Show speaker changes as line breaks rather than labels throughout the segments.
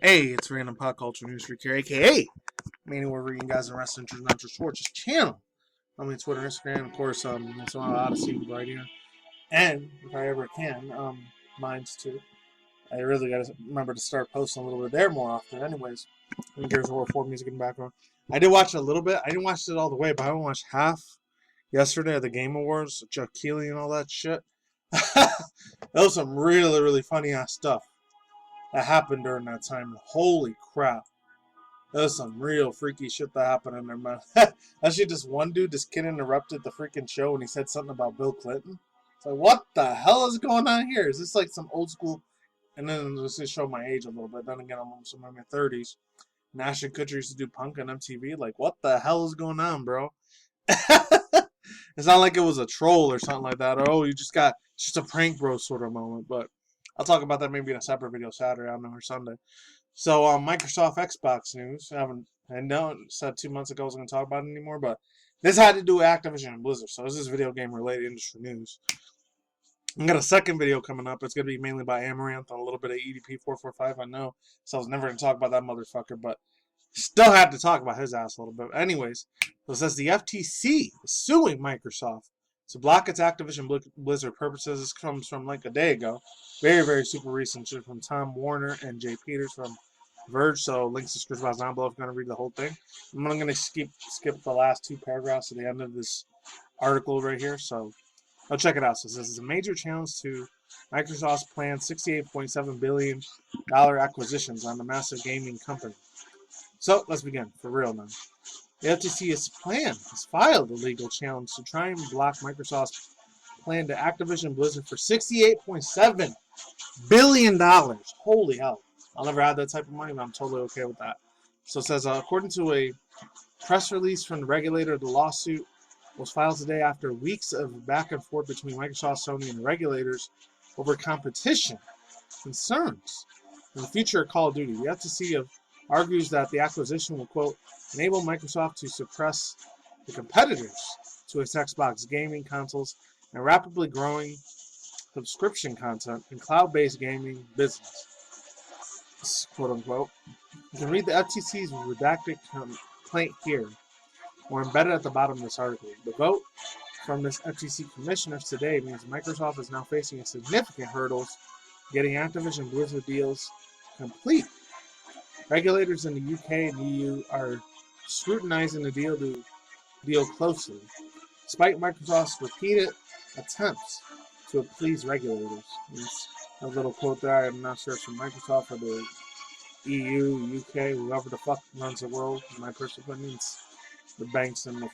Hey, it's Random Pop Culture News Freak here, aka MannyTendoWolverine, guys and wrestling not your sports channel. I'm on Twitter, Instagram, of course. It's on Odyssey right here, and if I ever can, mine's too. I really gotta remember to start posting a little bit there more often. Anyways, Gears of War 4 music in the background. I did watch a little bit. I didn't watch it all the way, but I watched half yesterday at the Game Awards, Chuck Keeley and all that shit. That was some really, really funny ass stuff that happened during that time. Holy crap. There's some real freaky shit that happened in there, man. Actually, this one dude, this kid interrupted the freaking show and he said something about Bill Clinton. It's like, what the hell is going on here? Is this like some old school? And then this is show my age a little bit. Then again, I'm almost in my 30s. Ashton Kutcher used to do punk on MTV. Like, what the hell is going on, bro? It's not like it was a troll or something like that. Or, oh, you just got just a prank bro sort of moment. But I'll talk about that maybe in a separate video Saturday, I don't know, or Sunday. So, Microsoft Xbox news. I know said 2 months ago I was going to talk about it anymore, but this had to do with Activision and Blizzard. So this is video game related industry news. I got a second video coming up. It's going to be mainly by Amaranth on a little bit of EDP 445. I know, so I was never going to talk about that motherfucker, but still had to talk about his ass a little bit. Anyways, so it says the FTC is suing Microsoft to block its Activision Blizzard purposes. This comes from like a day ago. Very, very super recent shit from Tom Warner and Jay Peters from Verge. So links to description box down below if you're going to read the whole thing. I'm going to skip the last two paragraphs at the end of this article right here. So I'll check it out. So it says it's a major challenge to Microsoft's planned $68.7 billion acquisitions on the massive gaming company. So let's begin for real now. The FTC has filed a legal challenge to try and block Microsoft's plan to Activision Blizzard for $68.7 billion. Holy hell. I'll never have that type of money, but I'm totally okay with that. So it says, according to a press release from the regulator, the lawsuit was filed today after weeks of back and forth between Microsoft, Sony, and the regulators over competition concerns in the future of Call of Duty. The FTC argues that the acquisition will, quote, enable Microsoft to suppress the competitors to its Xbox gaming consoles and rapidly growing subscription content and cloud-based gaming business, quote unquote. You can read the FTC's redacted complaint here or embedded at the bottom of this article. The vote from this FTC commissioners today means Microsoft is now facing significant hurdles getting Activision Blizzard deals complete. Regulators in the UK and EU are scrutinizing the deal closely, despite Microsoft's repeated attempts to please regulators. There's a little quote there. I'm not sure if it's from Microsoft or the EU, UK, whoever the fuck runs the world. In my personal opinion, it's the banks and the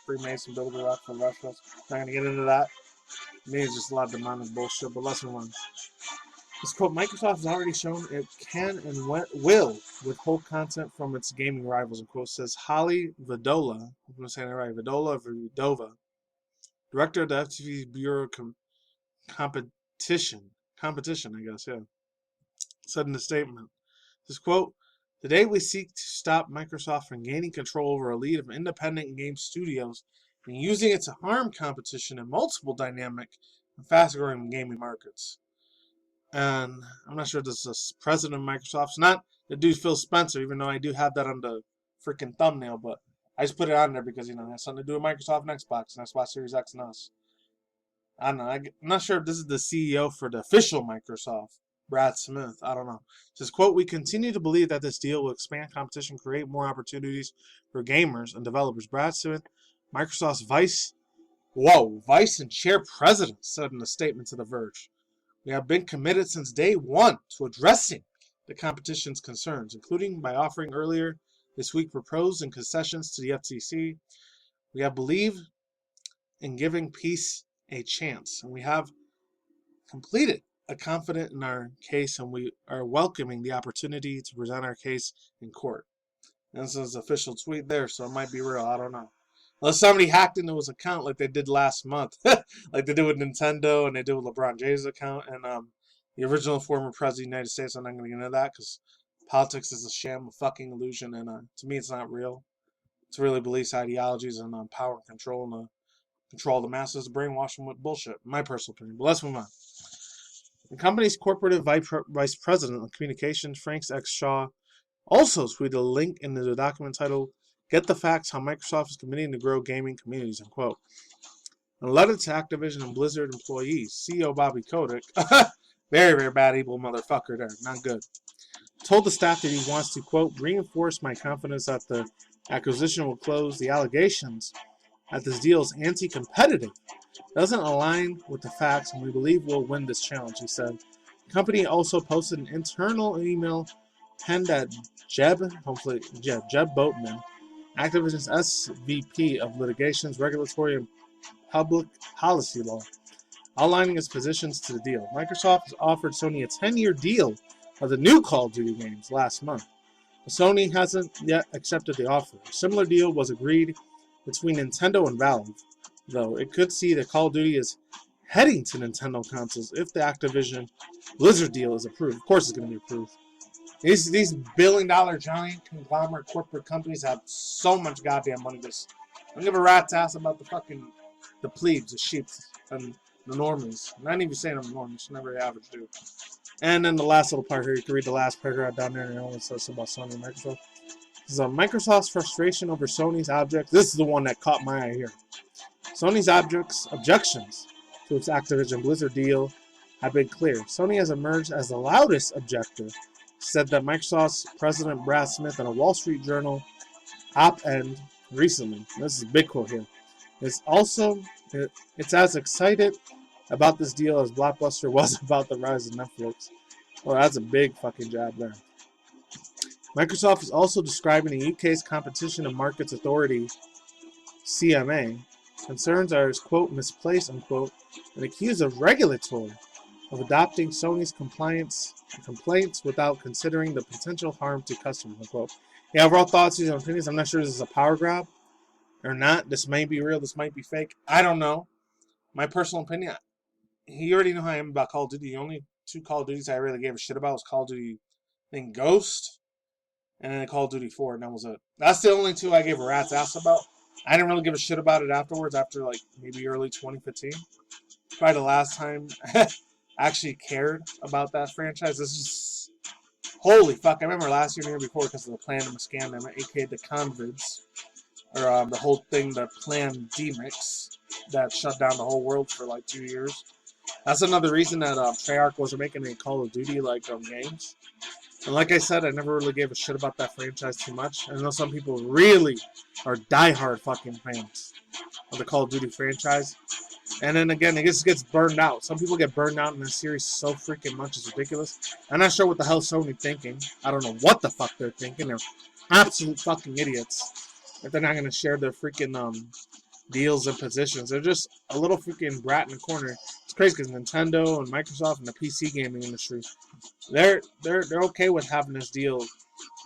Freemason build it up for Russia. Not gonna get into that. To me, it's just a lot of demonic bullshit. But let's move on. This quote, Microsoft has already shown it can and will withhold content from its gaming rivals, in quote, says Holly Vidola, I'm going to say that right, Vidova, director of the FTC Bureau of Competition, I guess, yeah, said in a statement. This quote, today we seek to stop Microsoft from gaining control over a lead of independent game studios and using it to harm competition in multiple dynamic and fast-growing gaming markets. And I'm not sure if this is president of Microsoft. It's not the dude Phil Spencer, even though I do have that on the freaking thumbnail. But I just put it on there because, it has something to do with Microsoft and Xbox and Xbox Series X and S. I don't know. I'm not sure if this is the CEO for the official Microsoft, Brad Smith. I don't know. It says, quote, we continue to believe that this deal will expand competition, create more opportunities for gamers and developers. Brad Smith, Microsoft's vice and chair president, said in a statement to The Verge. We have been committed since day one to addressing the competition's concerns, including by offering earlier this week pros and concessions to the FTC. We have believed in giving peace a chance, and we have completed a confident in our case, and we are welcoming the opportunity to present our case in court. And this is an official tweet there, so it might be real. I don't know. Unless somebody hacked into his account like they did last month. Like they did with Nintendo and they did with LeBron James' account. And the original former president of the United States, I'm not going to get into that because politics is a sham, a fucking illusion. And to me, it's not real. It's really beliefs, ideologies, and power and control. And control the masses, brainwash them with bullshit. My personal opinion. But let's move on. The company's corporate vice president of communications, Frank X. Shaw, also tweeted a link in the document titled, "Get the Facts, How Microsoft is Committing to Grow Gaming Communities," unquote. In a letter to Activision and Blizzard employees, CEO Bobby Kotick, very, very bad evil motherfucker there, not good, told the staff that he wants to, quote, "reinforce my confidence that the acquisition will close. The allegations that this deal is anti-competitive doesn't align with the facts, and we believe we'll win this challenge," he said. The company also posted an internal email penned at Jeb Boatman, Activision's SVP of Litigations, Regulatory, and Public Policy Law, outlining its positions to the deal. Microsoft has offered Sony a 10-year deal of the new Call of Duty games last month, but Sony hasn't yet accepted the offer. A similar deal was agreed between Nintendo and Valve, though it could see that Call of Duty is heading to Nintendo consoles if the Activision Blizzard deal is approved. Of course it's going to be approved. These billion-dollar giant conglomerate corporate companies have so much goddamn money. Just don't give a rat's ass about the plebes, the sheeps, and the normies. I'm not even saying I'm a normie, just never average dude. And then the last little part here, you can read the last paragraph down there, and it only says about Sony and Microsoft. This is Microsoft's frustration over Sony's objects. This is the one that caught my eye here. Sony's objections to its Activision Blizzard deal have been clear. Sony has emerged as the loudest objector, said that Microsoft's president Brad Smith in a Wall Street Journal op-ed recently. This is a big quote here. It's as excited about this deal as Blockbuster was about the rise of Netflix. Well, that's a big fucking jab there. Microsoft is also describing the UK's Competition and Markets Authority, CMA. Concerns are as, quote, misplaced, unquote, and accused of regulatory of adopting Sony's complaints without considering the potential harm to customers, unquote. Yeah, overall thoughts, views, and opinions. I'm not sure this is a power grab or not. This may be real. This might be fake. I don't know. My personal opinion, you already know how I am about Call of Duty. The only two Call of Duties I really gave a shit about was Call of Duty Ghost and then Call of Duty 4, and that was it. That's the only two I gave a rat's ass about. I didn't really give a shit about it afterwards, after like maybe early 2015. Probably the last time I actually cared about that franchise. This is holy fuck. I remember last year and the year before because of the Plandemic scam, aka the Convids, or the whole thing, the Plandemics that shut down the whole world for like 2 years. That's another reason that Treyarch wasn't making any Call of Duty games. And like I said, I never really gave a shit about that franchise too much. I know some people really are diehard fucking fans of the Call of Duty franchise. And then again, it just gets burned out. Some people get burned out in this series so freaking much, it's ridiculous. I'm not sure what the hell Sony's thinking. I don't know what the fuck they're thinking. They're absolute fucking idiots if they're not going to share their freaking deals and positions. They're just a little freaking brat in the corner. It's crazy because Nintendo and Microsoft and the PC gaming industry, they're okay with having this deal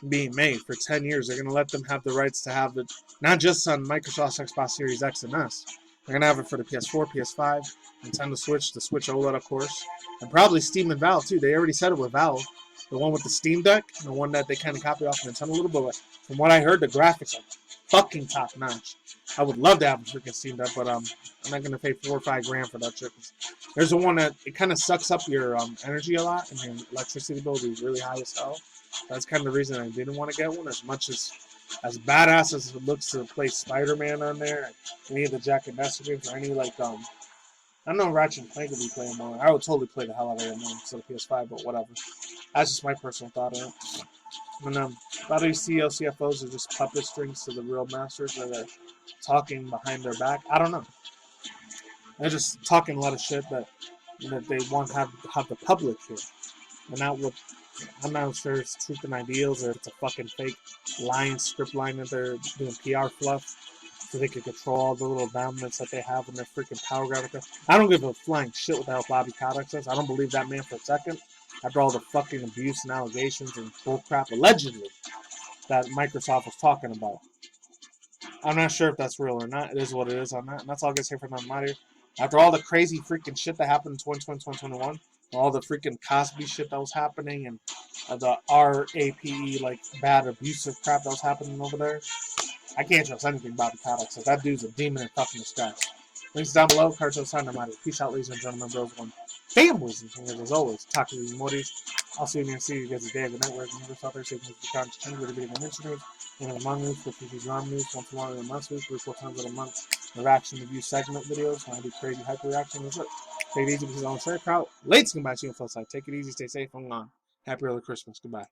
being made for 10 years. They're going to let them have the rights to have it, not just on Microsoft's Xbox Series X and S. They're going to have it for the PS4, PS5, Nintendo Switch, the Switch OLED, of course, and probably Steam and Valve, too. They already said it with Valve. The one with the Steam Deck, and the one that they kind of copied off Nintendo a little bit. But from what I heard, the graphics are fucking top-notch. I would love to have a freaking Steam Deck, but I'm not going to pay $4 or $5 grand for that shit. There's the one that it kind of sucks up your energy a lot, and your electricity bill is really high as hell. That's kind of the reason I didn't want to get one, as much as badass as it looks to play Spider-Man on there, any of the Jack and Master games, or any I don't know, Ratchet and Clank would be playing more. I would totally play the hell out of it more instead of PS5, but whatever. That's just my personal thought on it. And a lot of these CFOs are just puppet strings to the real masters that are talking behind their back. I don't know. They're just talking a lot of shit that they want to have the public hear. And not what, I'm not sure it's truth and ideals or it's a fucking fake script line that they're doing PR fluff so they can control all the little dominance that they have in their freaking power graphics. I don't give a flying shit what the hell Bobby Kotick says. I don't believe that man for a second. After all the fucking abuse and allegations and bullcrap, allegedly, that Microsoft was talking about. I'm not sure if that's real or not. It is what it is on that. And that's all I guess here for my matter. After all the crazy freaking shit that happened in 2020, 2021, all the freaking Cosby shit that was happening, and the RAPE, bad abusive crap that was happening over there, I can't trust anything Bobby Kotick says. That dude's a demon in fucking disguise. Links down below. Cartel sign. No matter. Peace out, ladies and gentlemen. Bros one. fanboys and fangirls, as always, talk to the emojis. I'll see you next week. You guys a day of the network. Never stop there. Taking the content, change with a bit of initiatives. In the month news, 50 drum news, once more in a month week, 3 or 4 times in a month. The reaction review segment videos. When I do crazy hyper reaction, that's it. Take it easy because I'm on fair crowd. Late to come back to you on the flip side. Take it easy, stay safe. I'm gone. Happy early Christmas. Goodbye.